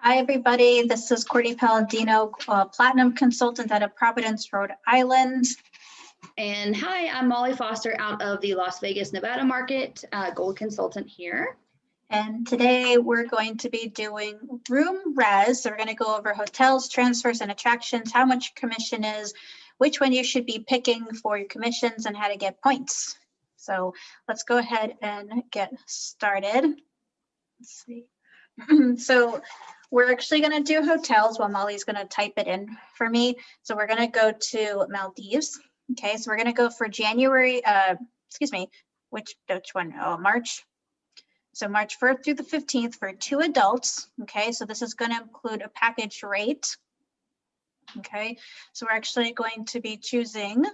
Hi, everybody. This is Courtney Palladino, Platinum Consultant out of Providence, Rhode Island. And hi, I'm Molly Foster out of the Las Vegas, Nevada market, Gold Consultant here. And today we're going to be doing room res. So we're going to go over hotels, transfers, and attractions, how much commission is, which one you should be picking for your commissions, and how to get points. So let's go ahead and get started. Let's see. So we're actually going to do hotels while Molly's going to type it in for me. So we're going to go to Maldives. Okay, so we're going to go for January, which one? Oh, March. So March 1st through the 15th for 2 adults. Okay, so this is going to include a package rate. Okay, so we're actually going to be choosing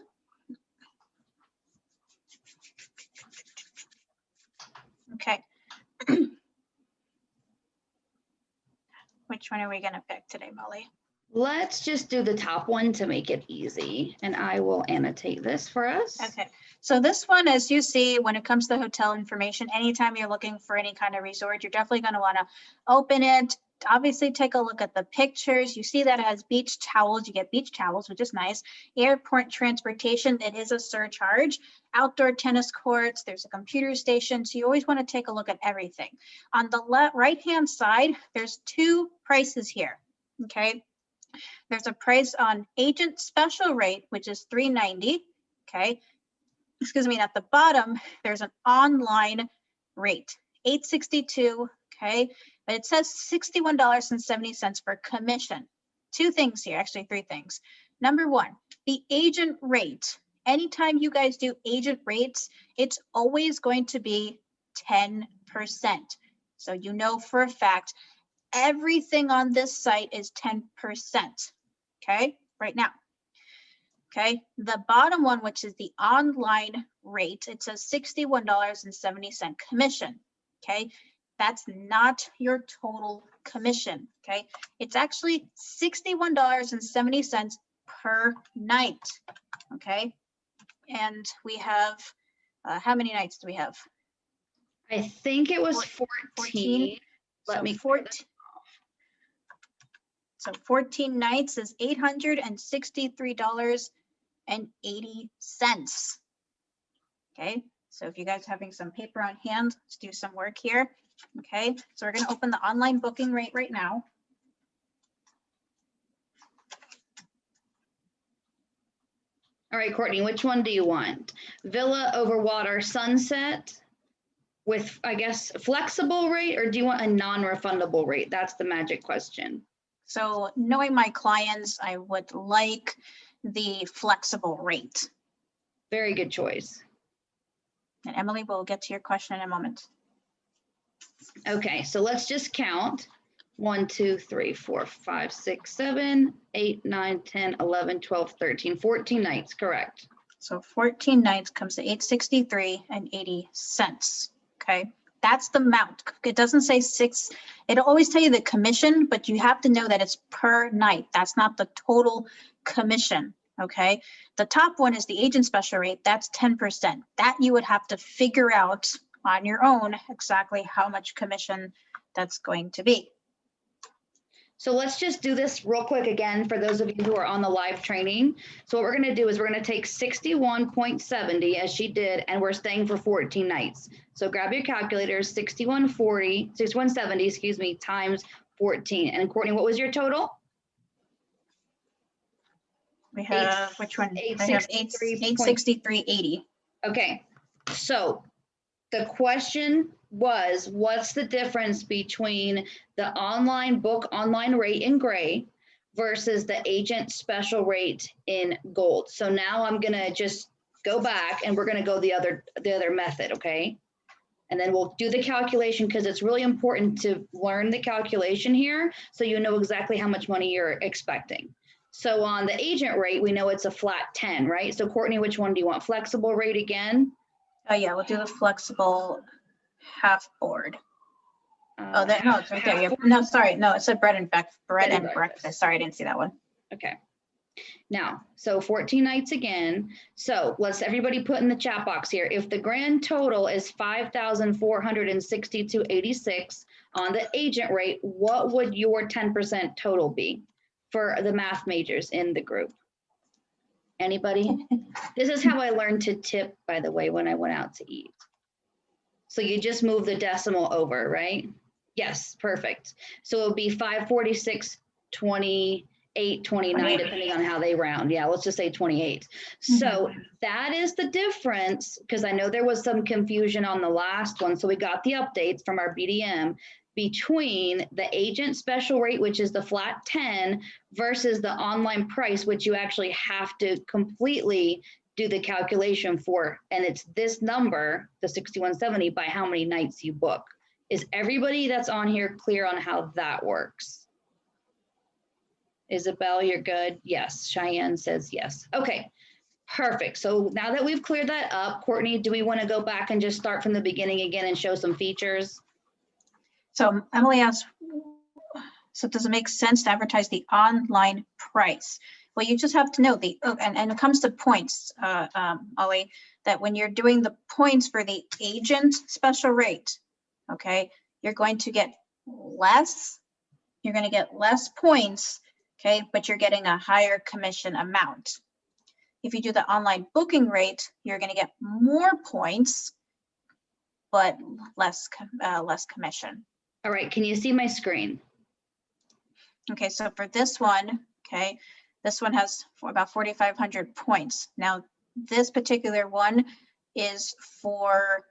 which one are we going to pick today, Molly? Let's just do the top one to make it easy, and I will annotate this for us. Okay, so this one, as you see, when it comes to hotel information, anytime you're looking for any kind of resort, you're definitely going to want to open it. Obviously, take a look at the pictures. You see that it has beach towels. You get beach towels, which is nice. Airport transportation, it is a surcharge. Outdoor tennis courts, there's a computer station. So you always want to take a look at everything. On the right-hand side, there's 2 prices here, okay? There's a price on agent special rate, which is $390, okay? Excuse me, and at the bottom, there's an online rate, $862, okay? But it says $61.70 for commission. 2 things here, actually 3 things. Number 1, the agent rate. Anytime you guys do agent rates, it's always going to be 10%. So you know for a fact, everything on this site is 10%, okay, right now. Okay, the bottom one, which is the online rate, it says $61.70 commission, okay? That's not your total commission, okay? It's actually $61.70 per night, okay? And we have, how many nights do we have? I think it was 14. Let me 14. So 14 nights is $863.80. Okay, so if you guys are having some paper on hand, let's do some work here. Okay, so we're going to open the online booking rate right now. All right, Courtney, which one do you want? Villa over water sunset with, I guess, flexible rate, or do you want a non-refundable rate? That's the magic question. So knowing my clients, I would like the flexible rate. Very good choice. And Emily, will get to your question in a moment. Okay, so let's just count. 1, 2, 3, 4, 5, 6, 7, 8, 9, 10, 11, 12, 13, 14 nights, correct. So 14 nights comes to $863.80. Okay, that's the amount. It doesn't say 6. It'll always tell you the commission, but you have to know that it's per night. That's not the total commission. Okay, the top one is the agent special rate. That's 10%. That you would have to figure out on your own exactly how much commission that's going to be. So let's just do this real quick again for those of you who are on the live training. So what we're going to do is we're going to take 61.70 as she did, and we're staying for 14 nights. So grab your calculators, 6170, excuse me, times 14. And Courtney, what was your total? We have, which one? I have 863.80. Okay, so the question was, what's the difference between the online rate in gray versus the agent special rate in gold? So now I'm gonna just go back and we're gonna go the other method, okay? And then we'll do the calculation because it's really important to learn the calculation here so you know exactly how much money you're expecting. So on the agent rate, we know it's a flat 10, right? So Courtney, which one do you want? Flexible rate again? Oh yeah, we'll do the flexible half board. Oh, that, no, it's right there. No, sorry, no, it said bread and breakfast. Sorry, I didn't see that one. Okay. Now, so 14 nights again. So let's everybody put in the chat box here. If the grand total is 5,462.86 on the agent rate, what would your 10% total be for the math majors in the group? Anybody? This is how I learned to tip, by the way, when I went out to eat. So you just move the decimal over, right? Yes, perfect. So it would be 546.28, 29, depending on how they round. Yeah, let's just say 28. So that is the difference, because I know there was some confusion on the last one. So we got the updates from our BDM between the agent special rate, which is the flat 10, versus the online price, which you actually have to completely do the calculation for. And it's this number, the 6170, by how many nights you book. Is everybody that's on here clear on how that works? Isabel, you're good? Yes. Cheyenne says yes. Okay, perfect. So now that we've cleared that up, Courtney, do we want to go back and just start from the beginning again and show some features? So Emily asked, so does it make sense to advertise the online price? Well, you just have to know and it comes to points, Ollie, that when you're doing the points for the agent special rate, okay, you're going to get less points, okay, but you're getting a higher commission amount. If you do the online booking rate, you're going to get more points, but less commission. All right, can you see my screen? Okay, so for this one, okay, this one has about 4,500 points. Now, this particular one is for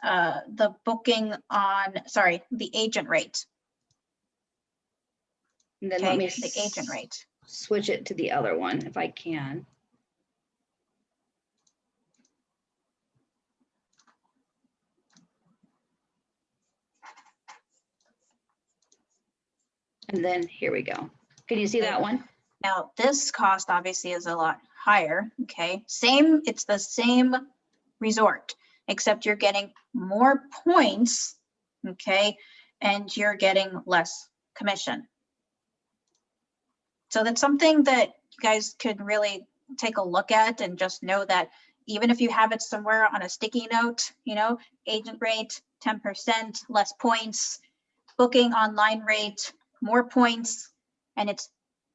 the booking on, sorry, the agent rate. And then okay, let me the agent rate. Switch it to the other one if I can. And then here we go. Can you see that one? Now, this cost obviously is a lot higher, okay? It's the same resort, except you're getting more points, okay? And you're getting less commission. So that's something that you guys could really take a look at and just know that even if you have it somewhere on a sticky note, you know, agent rate, 10%, less points, booking online rate, more points, and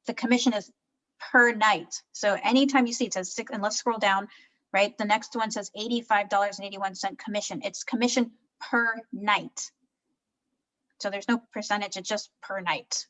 the commission is per night. So anytime you see it says six, and let's scroll down, right? The next one says $85.81 commission. It's commission per night. So there's no percentage, it's just per night.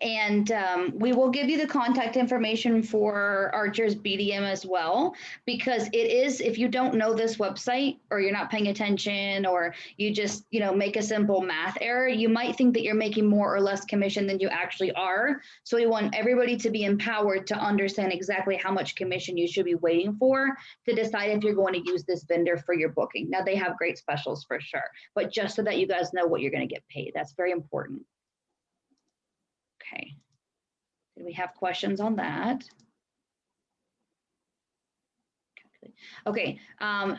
And we will give you the contact information for Archer's BDM as well, because it is, if you don't know this website or you're not paying attention, or you just, you know, make a simple math error, you might think that you're making more or less commission than you actually are. So we want everybody to be empowered to understand exactly how much commission you should be waiting for to decide if you're going to use this vendor for your booking. Now, they have great specials for sure, but just so that you guys know what you're going to get paid. That's very important. Okay, do we have questions on that? Okay,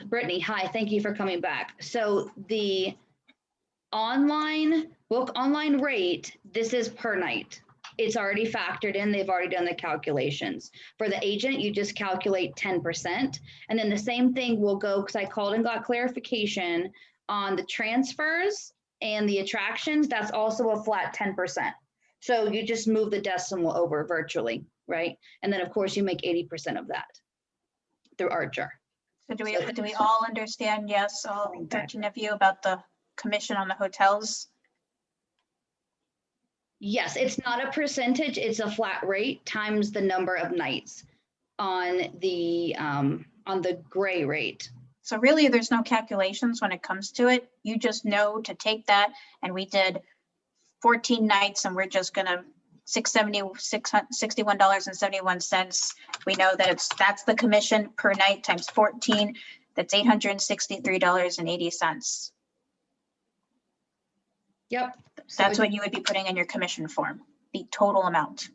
Brittany, hi, thank you for coming back. So the book online rate, this is per night. It's already factored in, they've already done the calculations. For the agent, you just calculate 10%. And then the same thing will go, because I called and got clarification on the transfers and the attractions, that's also a flat 10%. So you just move the decimal over virtually, right? And then of course you make 80% of that through Archer. So do we all understand, yes, all 13 of you, about the commission on the hotels? Yes, it's not a percentage, it's a flat rate times the number of nights on the gray rate. So really there's no calculations when it comes to it. You just know to take that, and we did 14 nights and we're just gonna $61.71. We know that that's the commission per night times 14. That's $863.80. Yep. That's what you would be putting in your commission form, the total amount.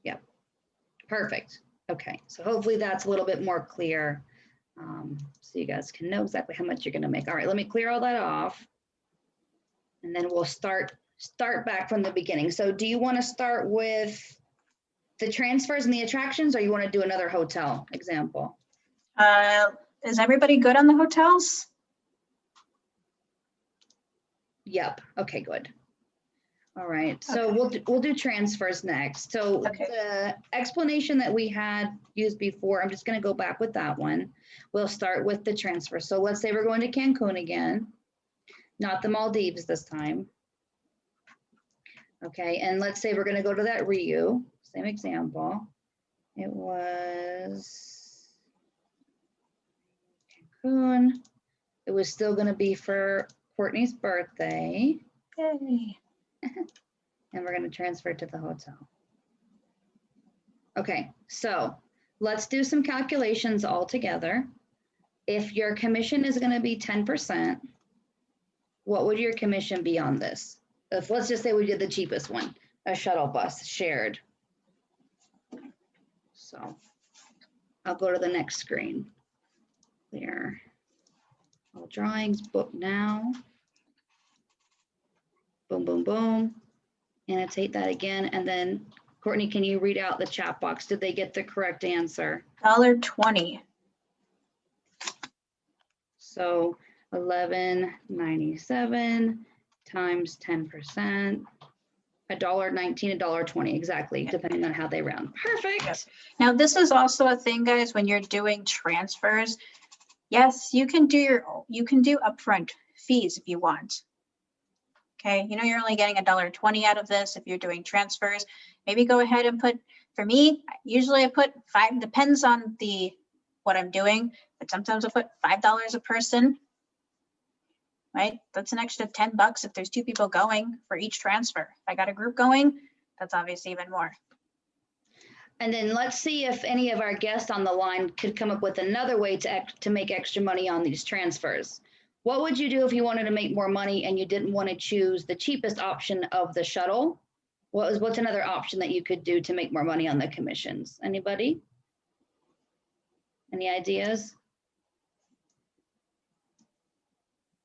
Yep. Perfect. Okay. So hopefully that's a little bit more clear. So you guys can know exactly how much you're going to make. All right, let me clear all that off. And then we'll start start back from the beginning. So do you want to start with the transfers and the attractions, or you want to do another hotel example? Is everybody good on the hotels? Yep. Okay, good. All right. So Okay. we'll do transfers next. So Okay. the explanation that we had used before, I'm just going to go back with that one. We'll start with the transfer. So let's say we're going to Cancun again, not the Maldives this time. Okay. And let's say we're going to go to that Rio, same example. It was Cancun. It was still going to be for Courtney's birthday. Yay. And we're going to transfer to the hotel. Okay, so let's do some calculations all together. If your commission is going to be 10%, what would your commission be on this? If let's just say we did the cheapest one, a shuttle bus shared. So I'll go to the next screen. Clear. All drawings, book now. Boom, boom, boom. Annotate that again. And then Courtney, can you read out the chat box? Did they get the correct answer? $1.20. So 11.97 times 10%, $1.19, $1.20, exactly, depending on how they round. Perfect. Yes. Now, this is also a thing, guys, when you're doing transfers. Yes, you can do upfront fees if you want. Okay, you know you're only getting $1.20 out of this if you're doing transfers. Maybe go ahead and put, for me, usually I put $5, depends on what I'm doing, but sometimes I put $5 a person, right? That's an extra $10 if there's 2 people going for each transfer. If I got a group going, that's obviously even more. And then let's see if any of our guests on the line could come up with another way to make extra money on these transfers. What would you do if you wanted to make more money and you didn't want to choose the cheapest option of the shuttle? What's another option that you could do to make more money on the commissions? Anybody? Any ideas?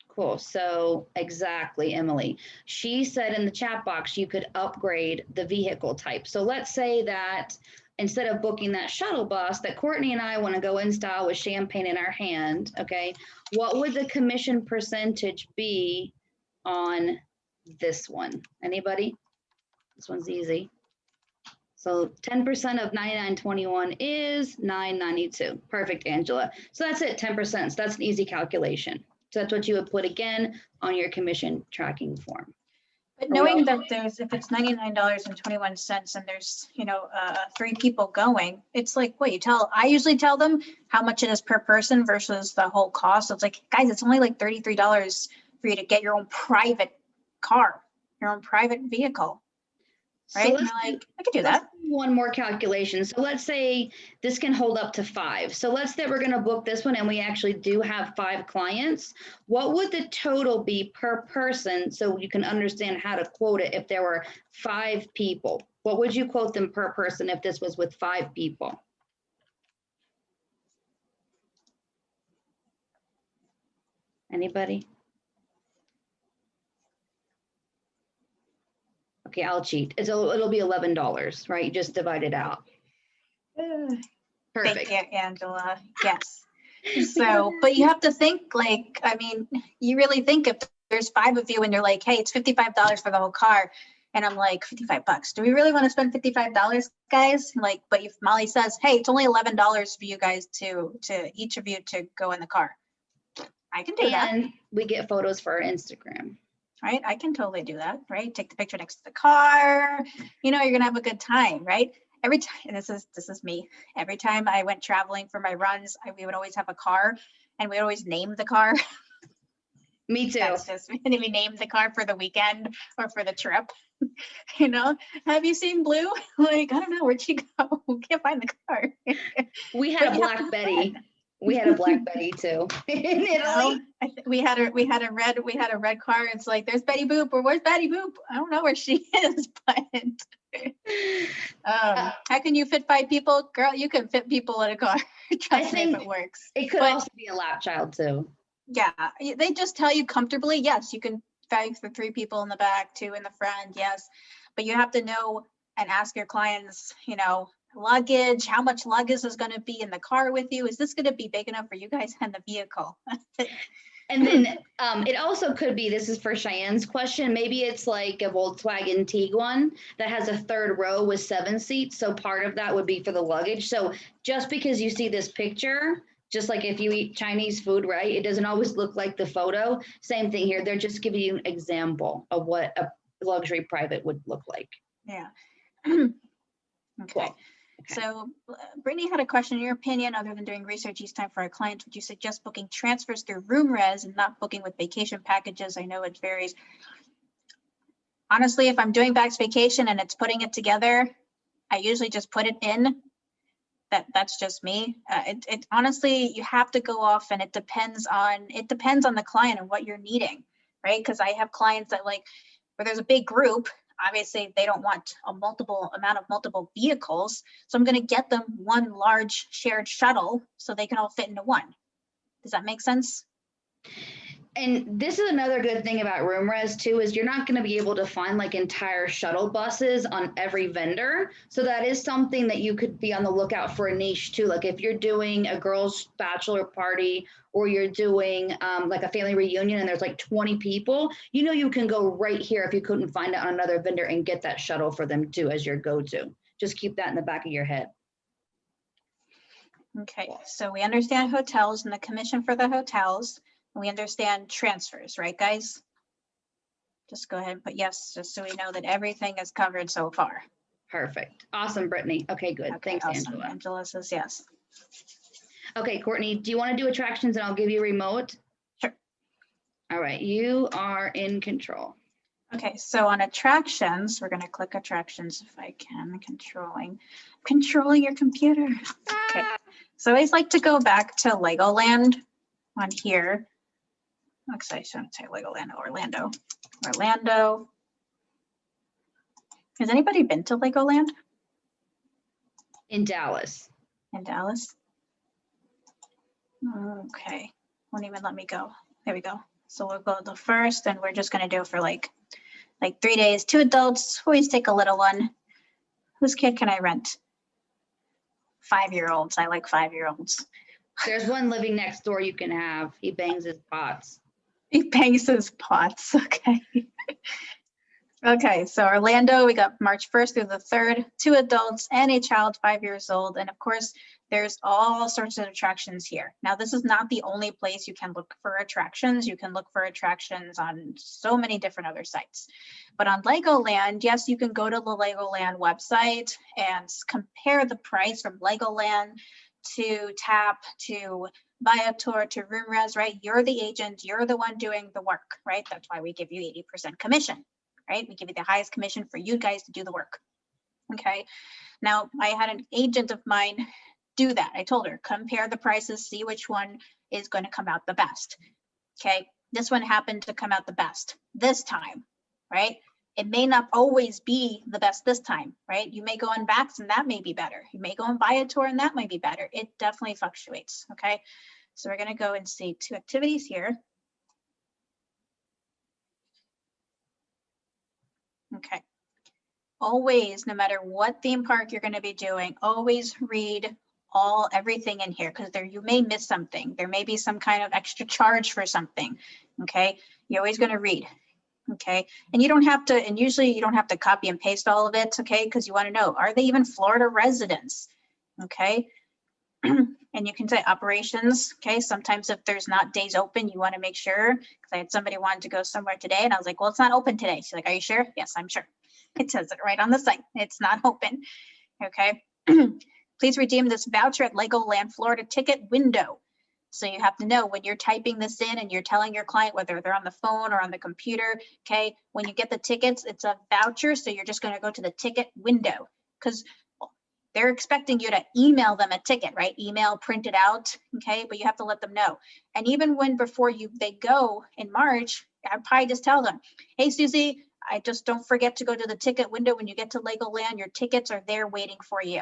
Cool. So exactly, Emily. She said in the chat box you could upgrade the vehicle type. So let's say that instead of booking that shuttle bus that Courtney and I want to go in style with champagne in our hand, okay, what would the commission percentage be on this one? Anybody? This one's easy. So 10% of 99.21 is 9.92. Perfect, Angela. So that's it, 10%. So that's an easy calculation. So that's what you would put again on your commission tracking form. But knowing that if it's $99.21 and there's, 3 people going, it's like, I usually tell them how much it is per person versus the whole cost. So it's like, guys, it's only like $33 for you to get your own private car, your own private vehicle. Right? So and I could do that. One more calculation. So let's say this can hold up to 5. So let's say we're going to book this one and we actually do have 5 clients. What would the total be per person so you can understand how to quote it if there were 5 people? What would you quote them per person if this was with 5 people? Anybody? Okay, I'll cheat. It'll be $11, right? You just divide it out. Perfect. Thank you, Angela. Yes. So, but you have to think you really think if there's 5 of you and you're like, hey, it's $55 for the whole car. And I'm like, $55. Do we really want to spend $55, guys? But if Molly says, hey, it's only $11 for you guys to each of you to go in the car. I can do that. And we get photos for our Instagram. Right? I can totally do that, right? Take the picture next to the car. You're going to have a good time, right? Every time, and this is me. Every time I went traveling for my runs, we would always have a car and we would always name the car. Me too. That's just me. We named the car for the weekend or for the trip. Have you seen Blue? I don't know. Where'd she go? Can't find the car. We had a Black Betty. We had a Black Betty too in Italy. We had a red car. It's like, there's Betty Boop, or where's Betty Boop? I don't know where she is, but how can you fit 5 people? Girl, you can fit people in a car. Trust me, if it works. It could also be a lap child too. Yeah, they just tell you comfortably, yes, you can bag for 3 people in the back, 2 in the front, yes. But you have to know and ask your clients, luggage, how much luggage is going to be in the car with you? Is this going to be big enough for you guys in the vehicle? And then it also could be, this is for Cheyenne's question, maybe it's like a Volkswagen Tiguan that has a 3rd row with 7 seats. So part of that would be for the luggage. So just because you see this picture, just like if you eat Chinese food, right? It doesn't always look like the photo. Same thing here. They're just giving you an example of what a luxury private would look like. Yeah. Okay. Cool. Okay. So Brittany had a question. In your opinion, other than doing research each time for our clients, would you suggest booking transfers through room res and not booking with vacation packages? I know it varies. Honestly, if I'm doing back to vacation and it's putting it together, I usually just put it in. That's just me. It honestly, you have to go off, and it depends on the client and what you're needing, right? Because I have clients that where there's a big group, obviously they don't want a multiple vehicles. So I'm going to get them one large shared shuttle so they can all fit into one. Does that make sense? And this is another good thing about room res too, is you're not going to be able to find like entire shuttle buses on every vendor. So that is something that you could be on the lookout for a niche too. Like if you're doing a girls' bachelor party, or you're doing like a family reunion and there's like 20 people, you can go right here if you couldn't find it on another vendor and get that shuttle for them too as your go-to. Just keep that in the back of your head. Okay, so we understand hotels and the commission for the hotels. We understand transfers, right, guys? Just go ahead and put yes, just so we know that everything is covered so far. Perfect. Awesome, Brittany. Okay, good. Okay, Thanks, awesome. Angela. Angela says yes. Okay, Courtney, do you want to do attractions and I'll give you a remote? Sure. All right, you are in control. Okay, so on attractions, we're going to click attractions if I can, controlling your computer. Okay, so I always like to go back to Legoland on here. Actually, I shouldn't say Legoland, Orlando. Has anybody been to Legoland? In Dallas. In Dallas? Okay, won't even let me go. There we go. So we'll go to the first, and we're just gonna do it for like 3 days. 2 adults, always take a little one. Whose kid can I rent? 5-year-olds, I like 5-year-olds. There's one living next door you can have. He bangs his pots. He bangs his pots, okay. Okay, so Orlando, we got March 1st through the 3rd, 2 adults and a child 5 years old. And of course, there's all sorts of attractions here. Now, this is not the only place you can look for attractions. You can look for attractions on so many different other sites. But on Legoland, yes, you can go to the Legoland website and compare the price from Legoland to TAP to Viator to Room Res, right? You're the agent, you're the one doing the work, right? That's why we give you 80% commission. Right? We give you the highest commission for you guys to do the work. Okay. Now, I had an agent of mine do that. I told her, compare the prices, see which one is going to come out the best. Okay. This one happened to come out the best this time, right? It may not always be the best this time, right? You may go on Vax and that may be better. You may go on Viator and that might be better. It definitely fluctuates. Okay. So we're going to go and see 2 activities here. Okay. Always, no matter what theme park you're going to be doing, always read everything in here, because you may miss something. There may be some kind of extra charge for something. Okay. You're always going to read. Okay. And you don't have to, and usually you don't have to copy and paste all of it. Okay. Because you want to know, are they even Florida residents? Okay. And you can say operations. Okay. Sometimes if there's not days open, you want to make sure, because I had somebody wanted to go somewhere today and I was like, well, it's not open today. She's like, are you sure? Yes, I'm sure. It says it right on the site. It's not open. Okay. Please redeem this voucher at Legoland Florida ticket window. So you have to know when you're typing this in and you're telling your client, whether they're on the phone or on the computer. Okay. When you get the tickets, it's a voucher. So you're just going to go to the ticket window, because they're expecting you to email them a ticket, right? Email, print it out, okay? But you have to let them know. And even before they go in March, I'd probably just tell them, hey, Susie, I just don't forget to go to the ticket window when you get to Legoland. Your tickets are there waiting for you.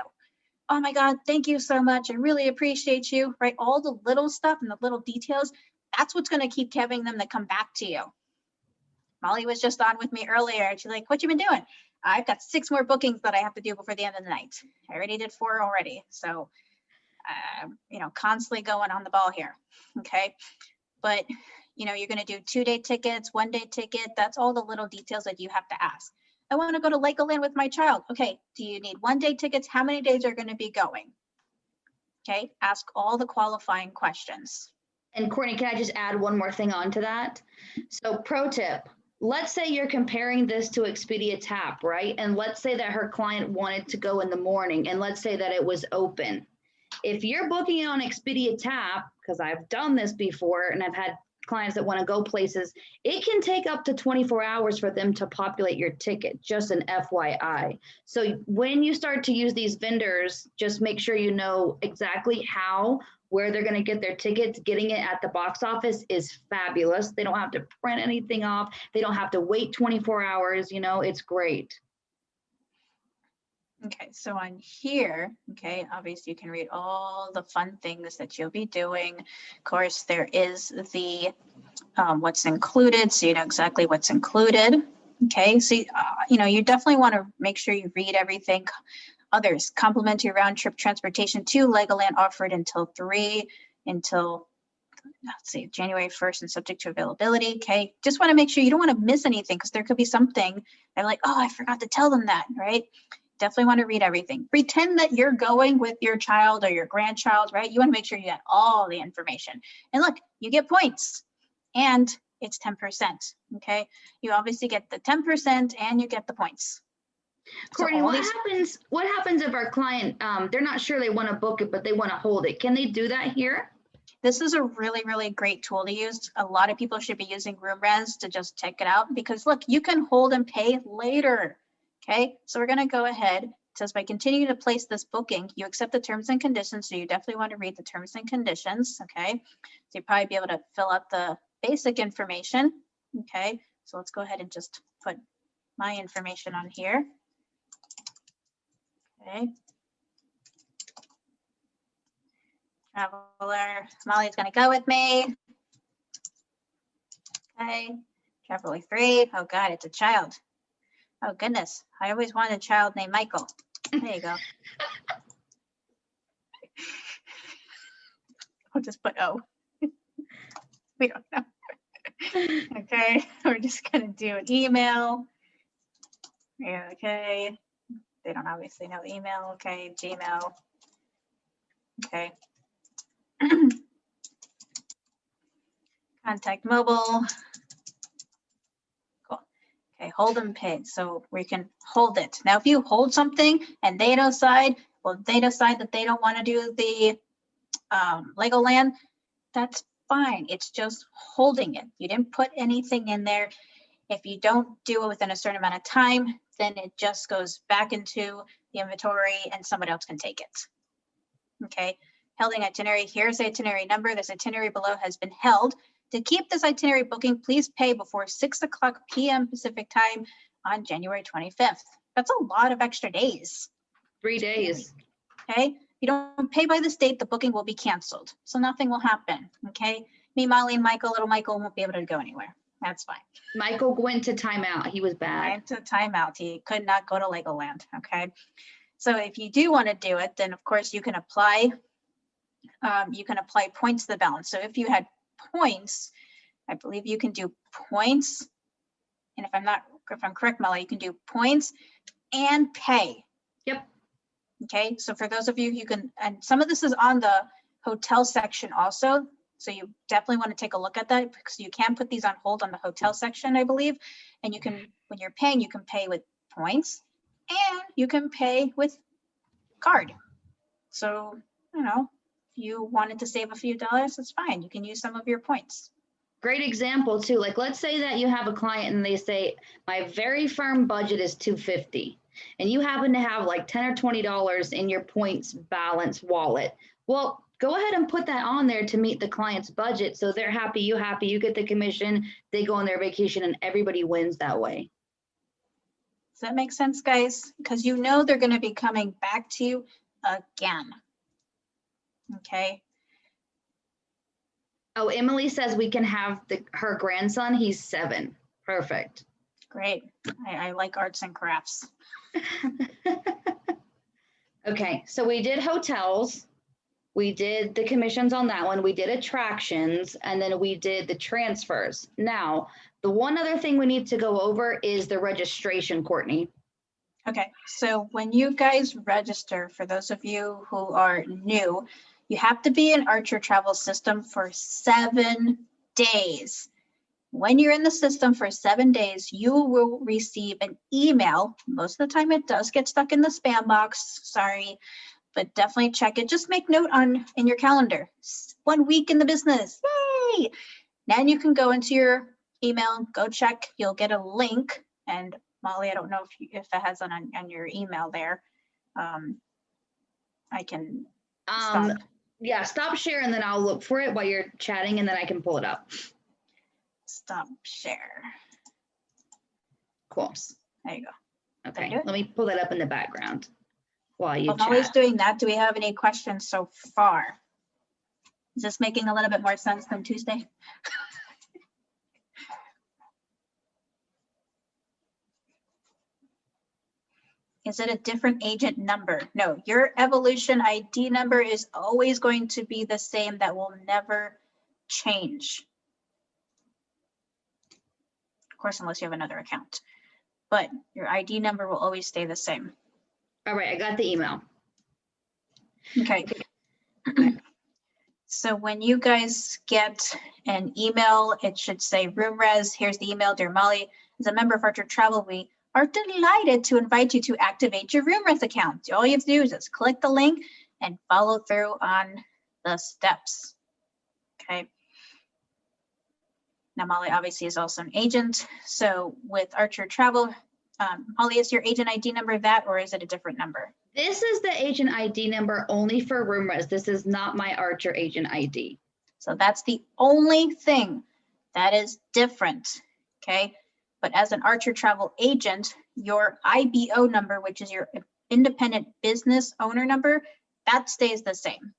Oh my God, thank you so much. I really appreciate you, right? All the little stuff and the little details, that's what's going to keep having them to come back to you. Molly was just on with me earlier and she's like, what you been doing? I've got 6 more bookings that I have to do before the end of the night. I already did 4 already. So, constantly going on the ball here. Okay. But, you're going to do 2-day tickets, 1-day ticket. That's all the little details that you have to ask. I want to go to Legoland with my child. Okay. Do you need 1-day tickets? How many days are going to be going? Okay. Ask all the qualifying questions. And Courtney, can I just add one more thing onto that? So pro tip, let's say you're comparing this to Expedia Tap, right? And let's say that her client wanted to go in the morning, and let's say that it was open. If you're booking it on Expedia Tap, because I've done this before and I've had clients that want to go places, it can take up to 24 hours for them to populate your ticket, just an FYI. So when you start to use these vendors, just make sure you know exactly where they're going to get their tickets. Getting it at the box office is fabulous. They don't have to print anything off. They don't have to wait 24 hours. It's great. Okay, so on here, okay, obviously you can read all the fun things that you'll be doing. Of course, there is the what's included, so you know exactly what's included. Okay, so you definitely want to make sure you read everything. Others, complimentary round trip transportation to Legoland offered until January 1st and subject to availability. Okay, just want to make sure you don't want to miss anything, because there could be something they're like, oh, I forgot to tell them that, right? Definitely want to read everything. Pretend that you're going with your child or your grandchild, right? You want to make sure you get all the information. And look, you get points and it's 10%, okay? You obviously get the 10% and you get the points. Courtney, what happens if our client, they're not sure they want to book it, but they want to hold it? Can they do that here? This is a really, really great tool to use. A lot of people should be using RoomRes to just check it out, because look, you can hold and pay later. Okay, so we're going to go ahead. It says, by continuing to place this booking, you accept the terms and conditions. So you definitely want to read the terms and conditions. Okay, so you'll probably be able to fill out the basic information. Okay, so let's go ahead and just put my information on here. Okay. Traveler, Molly's going to go with me. Okay, Traveler 3. Oh God, it's a child. Oh goodness, I always wanted a child named Michael. There you go. I'll just put O. We don't know. Okay, we're just gonna do an email. Yeah, okay. They don't obviously know email. Okay, Gmail. Okay. Contact mobile. Okay, hold and pay. So we can hold it. Now, if you hold something and they decide that they don't want to do the Legoland, that's fine. It's just holding it. You didn't put anything in there. If you don't do it within a certain amount of time, then it just goes back into the inventory and somebody else can take it. Okay, holding itinerary. Here's the itinerary number. This itinerary below has been held. To keep this itinerary booking, please pay before 6:00 p.m. Pacific time on January 25th. That's a lot of extra days. 3 days. Okay. If you don't pay by this date, the booking will be canceled. So nothing will happen. Okay. Me, Molly, and Michael, little Michael won't be able to go anywhere. That's fine. Michael went to timeout. He was bad. Went to timeout. He could not go to Legoland. Okay. So if you do want to do it, then of course you can apply. Points to the balance. So if you had points, I believe you can do points. And if I'm correct, Molly, you can do points and pay. Yep. Okay. So for those of you, you can, and some of this is on the hotel section also. So you definitely want to take a look at that, because you can put these on hold on the hotel section, I believe. And you can, when you're paying, you can pay with points and you can pay with card. So, you wanted to save a few dollars, that's fine. You can use some of your points. Great example too. Like, let's say that you have a client and they say, my very firm budget is $250, and you happen to have like $10 or $20 in your points balance wallet. Well, go ahead and put that on there to meet the client's budget. So they're happy, you get the commission, they go on their vacation, and everybody wins that way. Does that make sense, guys? Because they're going to be coming back to you again. Okay. Oh, Emily says we can have her grandson. He's 7. Perfect. Great. I like arts and crafts. Okay, so we did hotels. We did the commissions on that one. We did attractions, and then we did the transfers. Now, the one other thing we need to go over is the registration, Courtney. Okay, so when you guys register, for those of you who are new, you have to be in Archer Travel System for 7 days. When you're in the system for 7 days, you will receive an email. Most of the time it does get stuck in the spam box, sorry, but definitely check it. Just make note in your calendar. 1 week in the business, yay! Then you can go into your email, go check, you'll get a link. And Molly, I don't know if that has on your email there. I can stop. Yeah, stop share and then I'll look for it while you're chatting and then I can pull it up. Stop share. Cool. There you go. Okay, let me pull that up in the background while you While chat. Molly's doing that, do we have any questions so far? Is this making a little bit more sense than Tuesday? Is it a different agent number? No, your Evolution ID number is always going to be the same. That will never change. Of course, unless you have another account, but your ID number will always stay the same. All right, I got the email. Okay. So when you guys get an email, it should say room res. Here's the email. Dear Molly, as a member of Archer Travel, we are delighted to invite you to activate your room res account. All you have to do is just click the link and follow through on the steps. Okay. Now, Molly obviously is also an agent. So with Archer Travel, Molly, is your agent ID number that, or is it a different number? This is the agent ID number only for room res. This is not my Archer agent ID. So that's the only thing that is different, okay? But as an Archer Travel agent, your IBO number, which is your independent business owner number, that stays the same,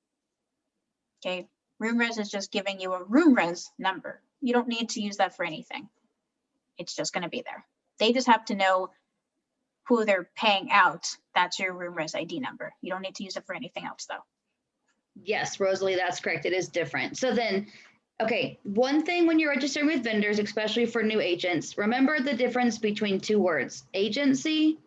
okay? Room res is just giving you a room res number. You don't need to use that for anything. It's just gonna be there. They just have to know who they're paying out. That's your room res ID number. You don't need to use it for anything else though. Yes, Rosalie, that's correct. It is different. So then, okay, one thing when you're registering with vendors, especially for new agents, remember the difference between two words, agency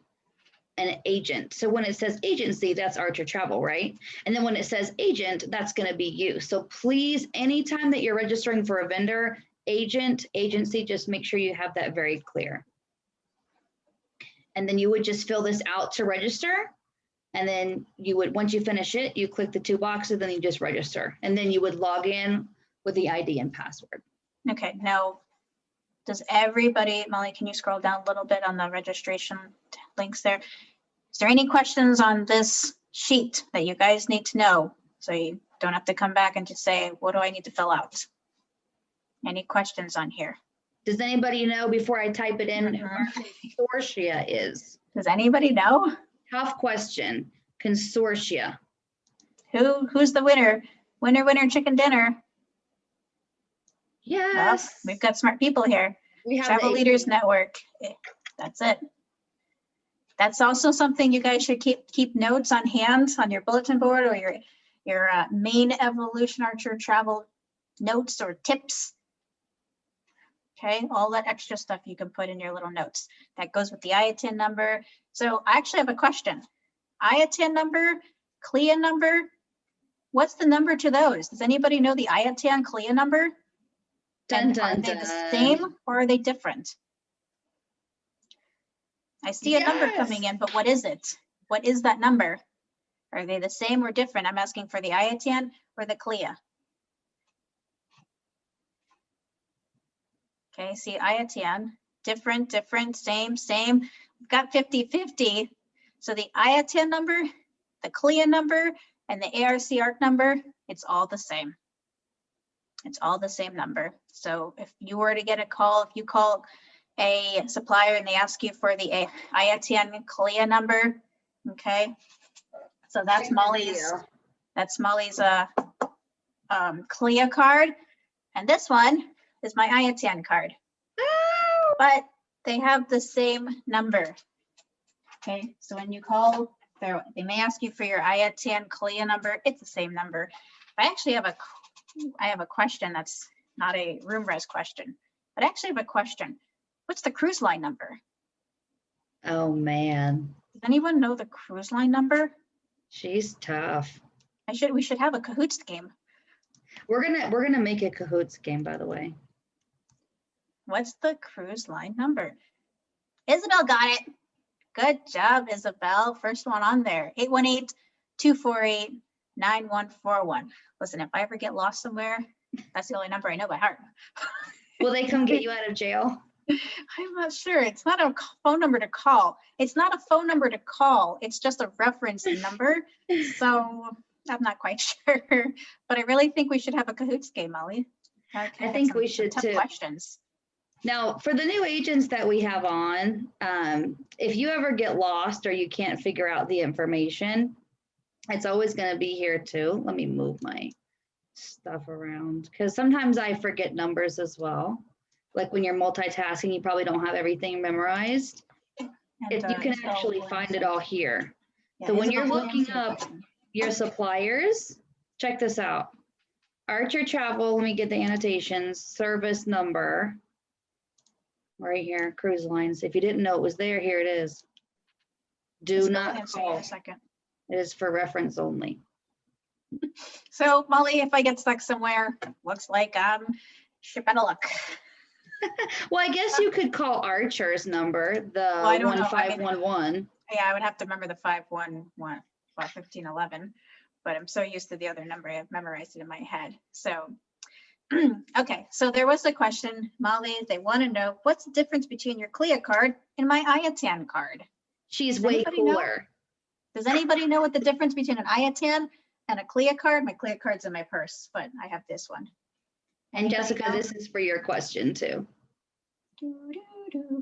and agent. So when it says agency, that's Archer Travel, right? And then when it says agent, that's going to be you. So please, anytime that you're registering for a vendor, agent, agency, just make sure you have that very clear. And then you would just fill this out to register. And then you would, once you finish it, you click the 2 boxes, then you just register. And then you would log in with the ID and password. Okay, now, does everybody, Molly, can you scroll down a little bit on the registration links there? Is there any questions on this sheet that you guys need to know? So you don't have to come back and just say, what do I need to fill out? Any questions on here? Does anybody know, before I type it in, where consortia is? Does anybody know? Tough question. Consortia. Who's the winner? Winner, winner, chicken dinner. Yes. Well, we've got smart people here. We have Travel Leaders Network. That's it. That's also something you guys should keep notes on hand on your bulletin board or your main Evolution Archer Travel notes or tips. Okay, all that extra stuff you can put in your little notes. That goes with the IATN number. So I actually have a question. IATN number, CLIA number, what's the number to those? Does anybody know the IATN CLIA number? Dun, dun, are they dun. the same or are they different? I see a number coming in, but what is it? What is that number? Are they the same or different? I'm asking for the IATN or the CLIA. Okay, see IATN, different, same. We've got 50-50. So the IATN number, the CLIA number, and the ARC ARC number, it's all the same. It's all the same number. So if you were to get a call, if you call a supplier and they ask you for the IATN CLIA number, okay? So that's Molly's CLIA card. And this one is my IATN card. Oh, but they have the same number. Okay, so when you call, they may ask you for your IATN CLIA number. It's the same number. I actually have a question that's not a room res question, but I actually have a question. What's the cruise line number? Oh man, Does anyone know the cruise line number? she's tough. We should have a Cahoots game. We're gonna make a Cahoots game, by the way. What's the cruise line number? Isabel got it. Good job, Isabel. First one on there. 818-248-9141. Listen, if I ever get lost somewhere, that's the only number I know by heart. Will they come get you out of jail? I'm not sure. It's not a phone number to call. It's not a phone number to call. It's just a reference number. So I'm not quite sure, but I really think we should have a Cahoots game, Molly. I think we should tough too. questions. Now, for the new agents that we have on, if you ever get lost or you can't figure out the information, it's always going to be here too. Let me move my stuff around because sometimes I forget numbers as well. Like when you're multitasking, you probably don't have everything memorized. You can actually find it all here. So when you're looking up your suppliers, check this out. Archer Travel, let me get the annotations, service number. Right here, cruise lines. If you didn't know it was there, here it is. Do not call. It is for reference only. So Molly, if I get stuck somewhere, looks like I'm shipping a luck. Well, I guess you could call Archer's number, the 1511. Yeah, I would have to remember the 1511, but I'm so used to the other number, I've memorized it in my head. So okay, so there was a question, Molly, they want to know what's the difference between your CLIA card and my IATN card? She's way cooler. Does anybody know what the difference between an IATN and a CLIA card? My CLIA card's in my purse, but I have this one. And Jessica, this is for your question too.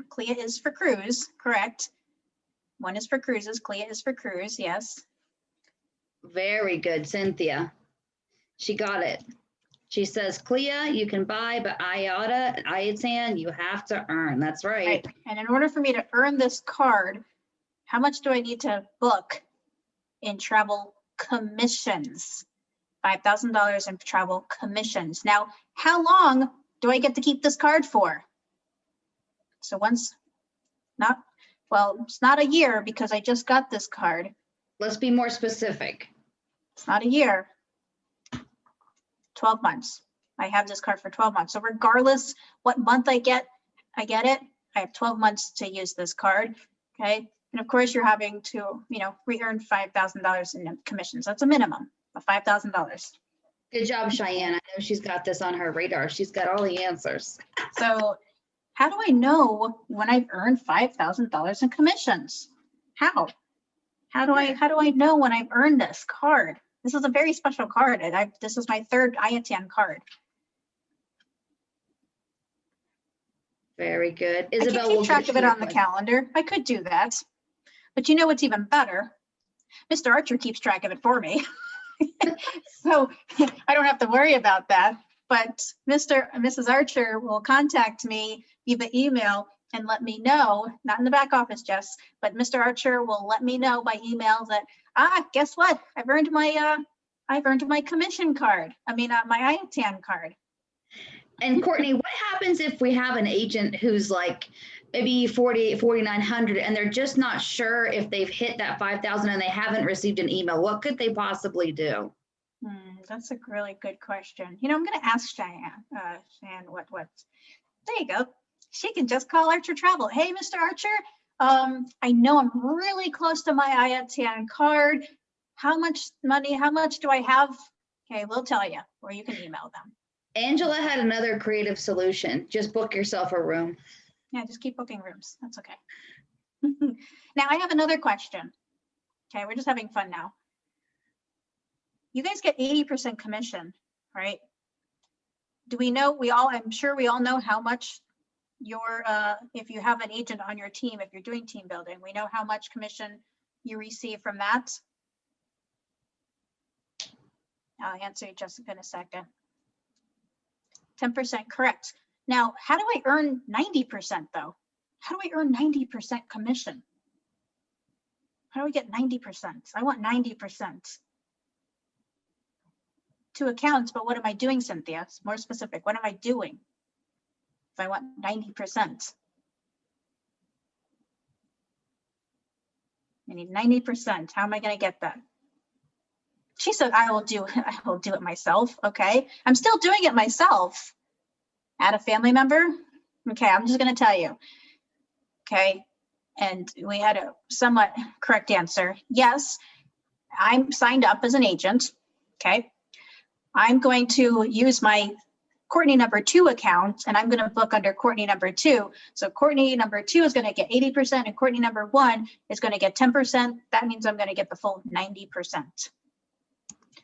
CLIA is for cruise, correct? One is for cruises, CLIA is for cruise, yes. Very good, Cynthia. She got it. She says, CLIA, you can buy, but IATN, you have to earn. That's right. And in order for me to earn this card, how much do I need to book in travel commissions? $5,000 in travel commissions. Now, how long do I get to keep this card for? So it's not a year because I just got this card. Let's be more specific. It's not a year. 12 months. I have this card for 12 months. So regardless what month I get it. I have 12 months to use this card. Okay. And of course you're having to, re-earn $5,000 in commissions. That's a minimum of $5,000. Good job, Cheyenne. I know she's got this on her radar. She's got all the answers. So how do I know when I've earned $5,000 in commissions? How do I know when I've earned this card? This is a very special card, and this is my third IATN card. Very good. Isabel, I can keep track of it on the calendar. I could do that, but you know what's even better? Mr. Archer keeps track of it for me, so I don't have to worry about that. But Mr. and Mrs. Archer will contact me via email and let me know, not in the back office, Jess, but Mr. Archer will let me know by email that, guess what? I've earned my commission card. My IATN card. And Courtney, what happens if we have an agent who's like maybe 48, 4,900 and they're just not sure if they've hit that 5,000 and they haven't received an email? What could they possibly do? That's a really good question. I'm going to ask Cheyenne. What? There you go. She can just call Archer Travel. Hey, Mr. Archer, I know I'm really close to my IATN card. How much do I have? Okay, we'll tell you, or you can email them. Angela had another creative solution. Just book yourself a room. Yeah, just keep booking rooms. That's okay. Now I have another question. Okay, we're just having fun now. You guys get 80% commission, right? Do we know, I'm sure we all know how much if you have an agent on your team, if you're doing team building, we know how much commission you receive from that. I'll answer you, Jessica, in a second. 10%, correct. Now, how do I earn 90% though? How do I earn 90% commission? How do I get 90%? I want 90%. 2 accounts, but what am I doing, Cynthia? It's more specific. What am I doing if I want 90%? I need 90%. How am I going to get that? She said, I will do it myself. Okay. I'm still doing it myself. Add a family member. Okay. I'm just going to tell you. Okay. And we had a somewhat correct answer. Yes, I'm signed up as an agent. Okay. I'm going to use my Courtney number 2 account, and I'm going to book under Courtney number 2. So Courtney number 2 is going to get 80%, and Courtney number 1 is going to get 10%. That means I'm going to get the full 90%.